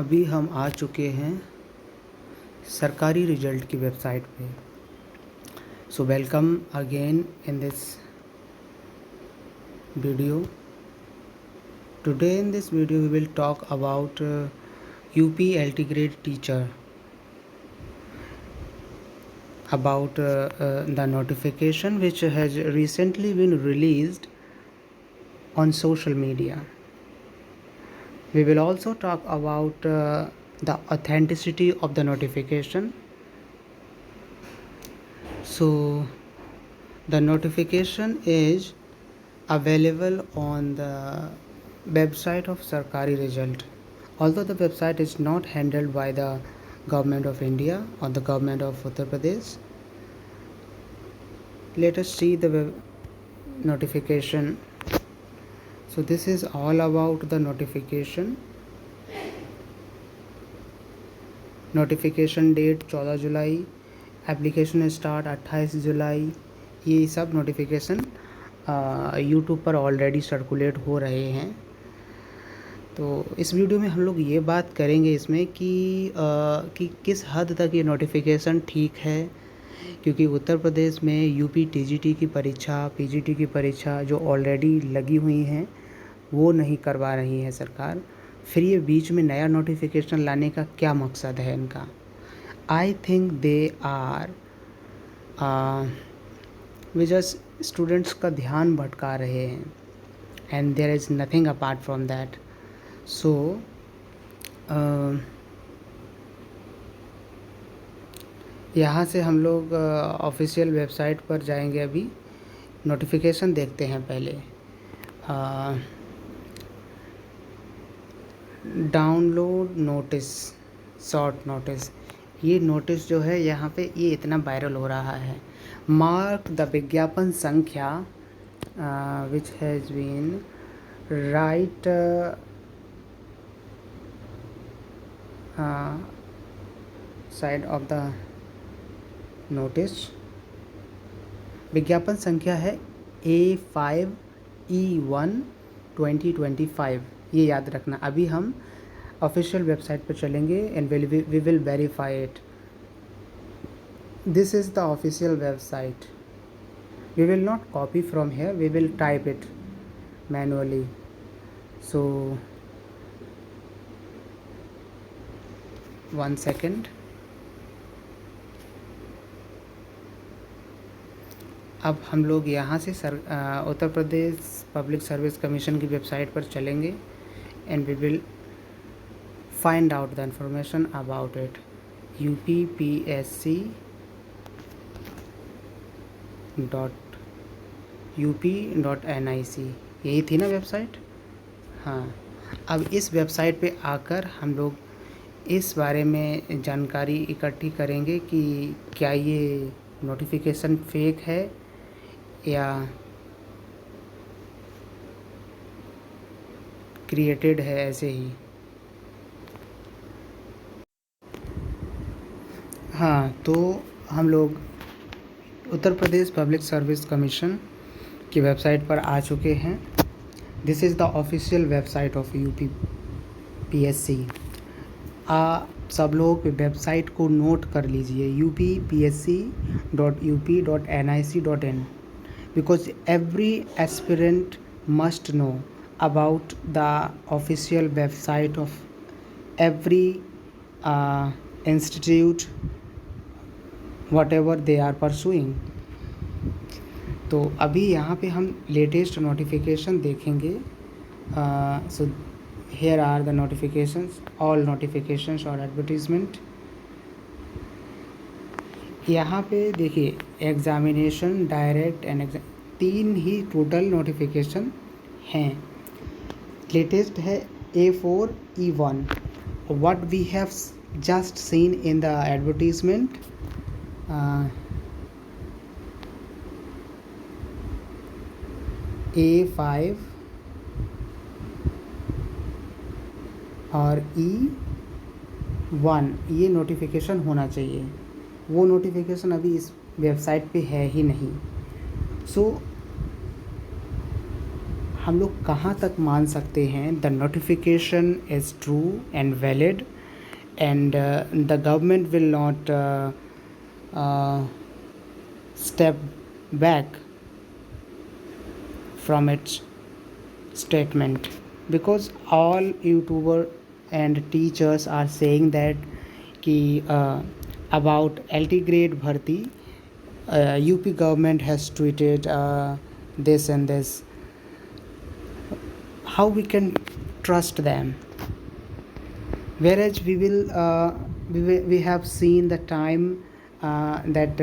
अभी हम आ चुके हैं सरकारी रिजल्ट की वेबसाइट पे। So welcome again in this video. Today in this video we will talk about UP LT grade teacher, about the notification which has recently been released on social media. We will also talk about the authenticity of the notification. So the notification is available on the website of Sarkari Result. Although the website is not handled by the government of India or the government of Uttar Pradesh, let us see the notification. So this is all about the notification. Notification date 14 जुलाई, application start 28 जुलाई। ये सब notification YouTube पर already circulate हो रहे हैं। तो इस वीडियो में हम लोग ये बात करेंगे इसमें कि किस हद तक ये नोटिफिकेशन ठीक है, क्योंकि उत्तर प्रदेश में यूपी TGT की परीक्षा, PGT की परीक्षा जो ऑलरेडी लगी हुई हैं वो नहीं करवा रही है सरकार। फिर ये बीच में नया नोटिफिकेशन लाने का क्या मकसद है इनका? I think they are way just students का ध्यान भटका रहे हैं, and there is nothing apart from that. So यहाँ से हम लोग ऑफिशियल वेबसाइट पर जाएंगे। अभी नोटिफिकेशन देखते हैं पहले। Download notice, short notice. ये नोटिस जो है यहाँ पे ये इतना वायरल हो रहा है। मार्क द विज्ञापन संख्या which has been right side of the notice. विज्ञापन संख्या है A5E1/2025। ये याद रखना। अभी हम ऑफिशियल वेबसाइट पर चलेंगे and we will verify it. This is the official website. We will not copy from here, we will type it manually. So 1 second. अब हम लोग यहाँ से Uttar Pradesh public service commission की वेबसाइट पर चलेंगे and we will find out the information about it. upsc.up.nic, यही थी ना वेबसाइट? हाँ। अब इस वेबसाइट पे आकर हम लोग इस बारे में जानकारी इकट्ठी करेंगे कि क्या ये नोटिफिकेशन फेक है या क्रिएटेड है ऐसे ही। हाँ, तो हम लोग उत्तर प्रदेश पब्लिक सर्विस कमीशन की वेबसाइट पर आ चुके हैं। This is the official website of UPPSC। सब लोग वेबसाइट को नोट कर लीजिए, upsc.up.nic.in, because every aspirant must know about the official website of every institute whatever they are pursuing। तो अभी यहाँ पे हम लेटेस्ट नोटिफिकेशन देखेंगे। सो here are the notifications, all notifications और advertisement। यहाँ पे देखिए examination, direct and exam, 3 he total notification हैं। लेटेस्ट है A4E1। what we have just seen in the advertisement, A5 और E1 ये नोटिफिकेशन होना चाहिए। वो नोटिफिकेशन अभी इस वेबसाइट पे है ही नहीं। सो हम लोग कहाँ तक मान सकते हैं the notification is true and valid and the government will not step back from its statement, because all YouTuber and teachers are saying that कि about LT grade bharti UP government has tweeted this and this. How we can trust them, whereas we have seen the time that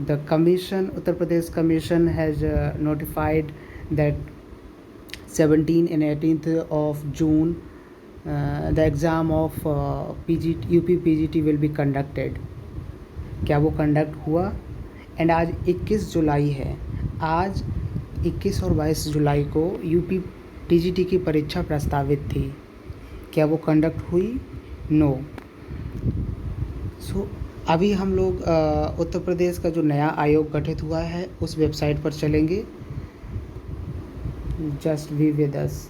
the commission, Uttar Pradesh commission has notified that 17 and 18th of June the exam of UP PGT will be conducted. क्या वो conduct हुआ? And आज 21 जुलाई है। आज 21 और 22 जुलाई को UP TGT की परीक्षा प्रस्तावित थी। क्या वो कंडक्ट हुई? नो। सो अभी हम लोग उत्तर प्रदेश का जो नया आयोग गठित हुआ है उस वेबसाइट पर चलेंगे, just be with us,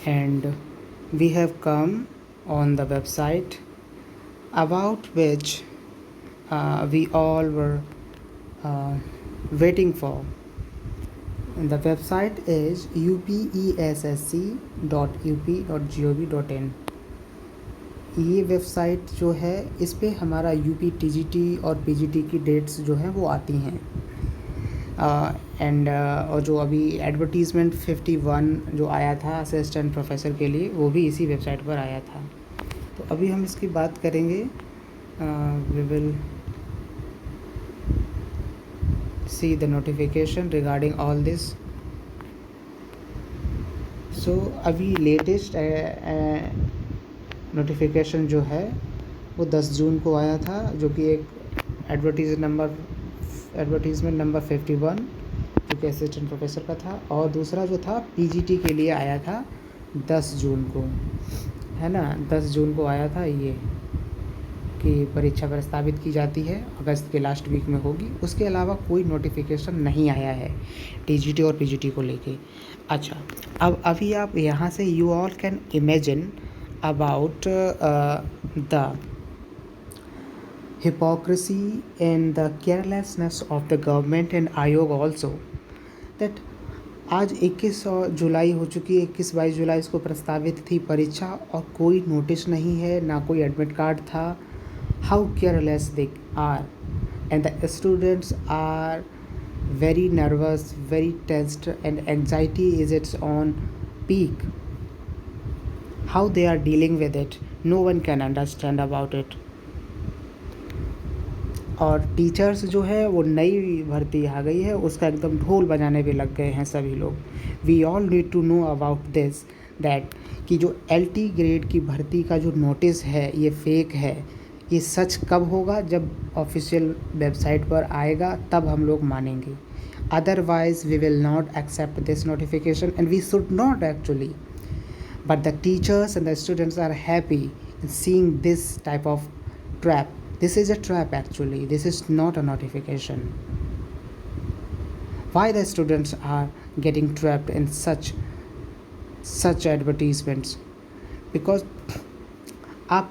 and we have come on the website about which we all were waiting for. The website is upessc.up.gov.in. ये वेबसाइट जो है इस पे हमारा यूपी टीजीटी और पीजीटी की डेट्स जो हैं वो आती हैं, एंड और जो अभी एडवर्टीज़मेंट 51 जो आया था असिस्टेंट प्रोफेसर के लिए वो भी इसी वेबसाइट पर आया था. तो अभी हम इसकी बात करेंगे. We will see the notification regarding all this. So अभी लेटेस्ट नोटिफिकेशन जो है वो 10 जून को आया था, जो कि एक एडवर्टीज़मेंट नंबर 51 जो कि असिस्टेंट प्रोफेसर का था, और दूसरा जो था पीजीटी के लिए आया था 10 जून को, है ना. 10 जून को आया था ये कि परीक्षा प्रस्तावित की जाती है, अगस्त के लास्ट वीक में होगी. उसके अलावा कोई नोटिफिकेशन नहीं आया है टीजीटी और पीजीटी को लेके. अच्छा, अब अभी आप यहाँ से you all can imagine about the hypocrisy and the carelessness of the government and आयोग also, that आज 21 जुलाई हो चुकी है, 21-22 जुलाई इसको प्रस्तावित थी परीक्षा और कोई नोटिस नहीं है, ना कोई एडमिट कार्ड था. How careless they are, and the students are very nervous, very tensed, and anxiety is its own peak. How they are dealing with it, no one can understand about it. और teachers जो है वो नई भर्ती आ गई है, उसका एकदम ढोल बजाने पे लग गए हैं सभी लोग. We all need to know about this, that कि जो LT ग्रेड की भर्ती का जो नोटिस है ये फेक है. ये सच कब होगा? जब ऑफिशियल वेबसाइट पर आएगा तब हम लोग मानेंगे. Otherwise we will not accept this notification, and we should not actually. But the teachers and the students are happy in seeing this type of trap. This is a trap actually. This is not a notification. Why the students are getting trapped in such advertisements? Because आप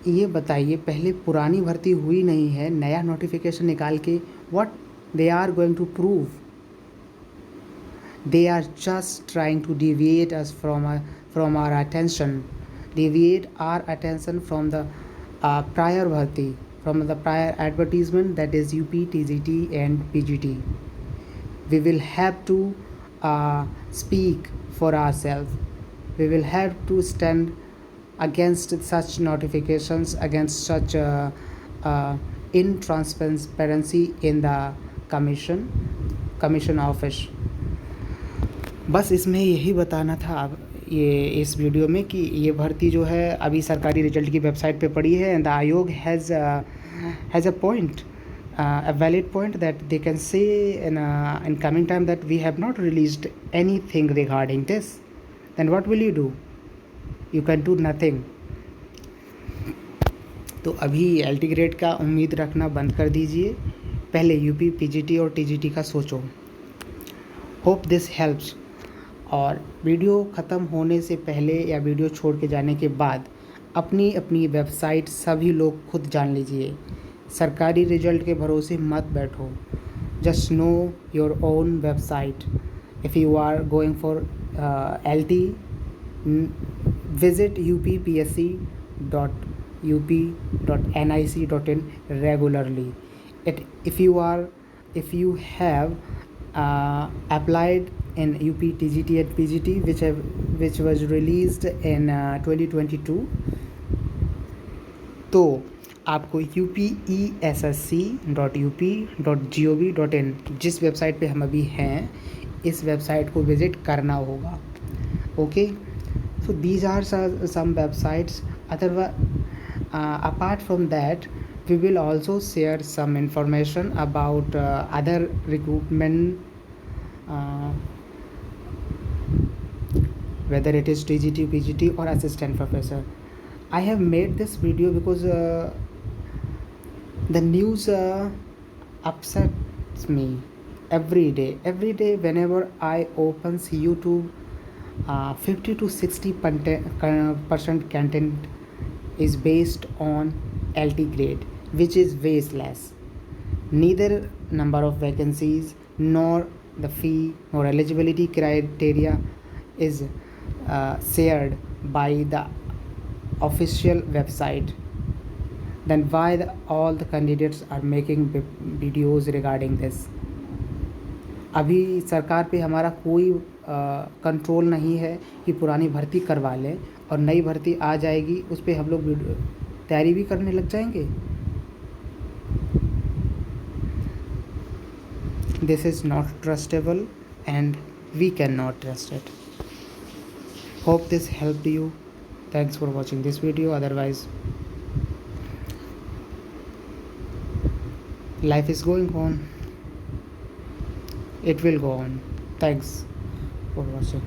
ये बताइए, पहले पुरानी भर्ती हुई नहीं है, नया नोटिफिकेशन निकाल के what they are going to prove? They are just trying to deviate us from our attention, deviate our attention from the prior bharti, from the prior advertisement, that is UP, TGT and PGT. We will have to speak for ourselves. We will have to stand against such notifications, against such intransparency in the commission office. बस इसमें यही बताना था ये इस video में कि ये भर्ती जो है अभी सरकारी रिजल्ट की वेबसाइट पे पड़ी है, एंड द आयोग has a point, a valid point, that they can say in coming time that we have not released anything regarding this. Then what will you do? You can do nothing. तो अभी LT grade का उम्मीद रखना बंद कर दीजिए. पहले UP, PGT और TGT का सोचो. Hope this helps. और वीडियो ख़त्म होने से पहले या वीडियो छोड़ के जाने के बाद अपनी अपनी वेबसाइट सभी लोग खुद जान लीजिए। सरकारी रिजल्ट के भरोसे मत बैठो। Just know your own website. If you are going for LT, visit uppsc.up.nic.in regularly. If you have applied in UP TGT and PGT which was released in 2022, तो आपको upessc.up.gov.in जिस वेबसाइट पे हम अभी हैं, इस वेबसाइट को विज़िट करना होगा। Okay, so these are some websites. Apart from that, we will also share some information about other recruitment, whether it is TGT, PGT or assistant professor. I have made this video because the news upsets me every day. Whenever I opens YouTube, 50 to 60% content is based on LT grade, which is baseless. Neither number of vacancies nor the fee nor eligibility criteria is shared by the official website. Then why all the candidates are making videos regarding this? अभी सरकार पे हमारा कोई control नहीं है कि पुरानी भर्ती करवा लें और नई भर्ती आ जाएगी उस पर हम लोग तैयारी भी करने लग जाएंगे। This is not trustable and we can not trust it. Hope this helped you. Thanks for watching this video. Otherwise life is going on, it will go on. Thanks for watching.